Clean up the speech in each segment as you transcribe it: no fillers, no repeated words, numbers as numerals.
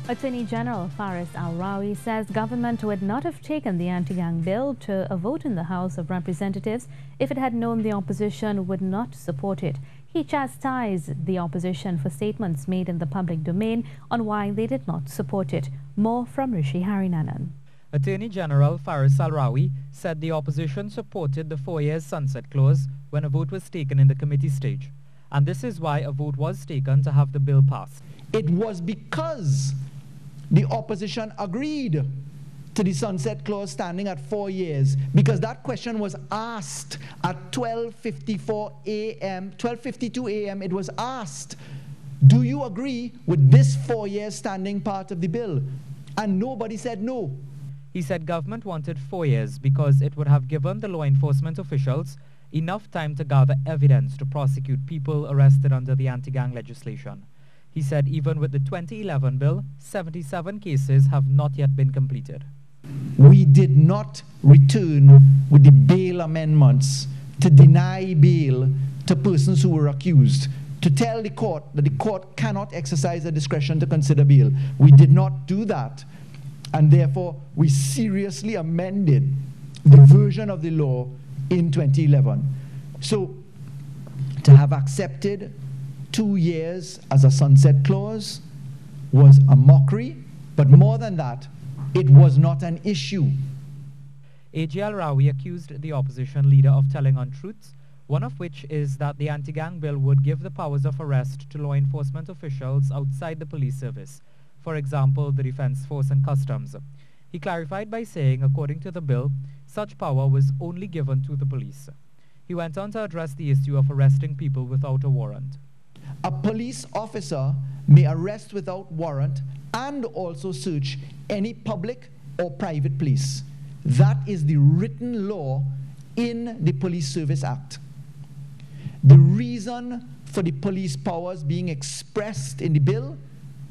Attorney General Faris Al-Rawi says government would not have taken the anti-gang bill to a vote in the House of Representatives if it had known the opposition would not support it. He chastised the opposition for statements made in the public domain on why they did not support it. More from Rishi Harinanan. Attorney General Faris Al-Rawi said the opposition supported the 4-year sunset clause when a vote was taken in the committee stage. And this is why a vote was taken to have the bill passed. It was because the opposition agreed to the sunset clause standing at 4 years, because that question was asked at 12:52 a.m. It was asked, do you agree with this 4-year standing part of the bill? And nobody said no. He said government wanted 4 years because it would have given the law enforcement officials enough time to gather evidence to prosecute people arrested under the anti-gang legislation. He said even with the 2011 bill, 77 cases have not yet been completed. We did not return with the bail amendments to deny bail to persons who were accused, to tell the court that the court cannot exercise a discretion to consider bail. We did not do that, and therefore we seriously amended the version of the law in 2011. So to have accepted 2 years as a sunset clause was a mockery, but more than that, it was not an issue. AG Rawi accused the opposition leader of telling untruths, one of which is that the anti-gang bill would give the powers of arrest to law enforcement officials outside the police service, for example, the Defense Force and Customs. He clarified by saying, according to the bill, such power was only given to the police. He went on to address the issue of arresting people without a warrant. A police officer may arrest without warrant and also search any public or private place. That is the written law in the Police Service Act. The reason for the police powers being expressed in the bill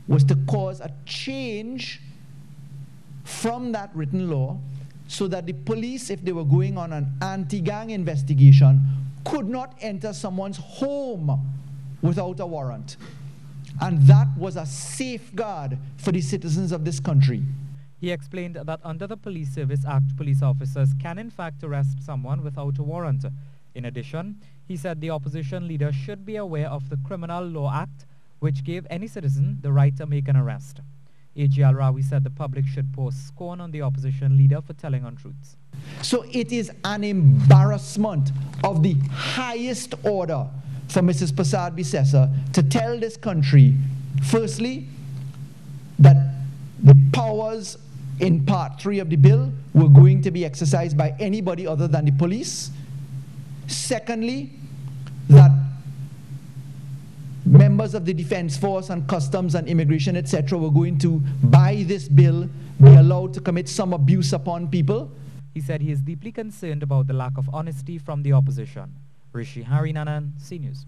was to cause a change from that written law so that the police, if they were going on an anti-gang investigation, could not enter someone's home without a warrant. And that was a safeguard for the citizens of this country. He explained that under the Police Service Act, police officers can in fact arrest someone without a warrant. In addition, he said the opposition leader should be aware of the Criminal Law Act, which gave any citizen the right to make an arrest. AG Rawi said the public should pour scorn on the opposition leader for telling untruths. So it is an embarrassment of the highest order for Mrs. Prasad Bisesa to tell this country, firstly, that the powers in Part 3 of the bill were going to be exercised by anybody other than the police. Secondly, that members of the Defense Force and Customs and Immigration, etc., were going to, by this bill, be allowed to commit some abuse upon people. He said he is deeply concerned about the lack of honesty from the opposition. Rishi Harinanan, CNews.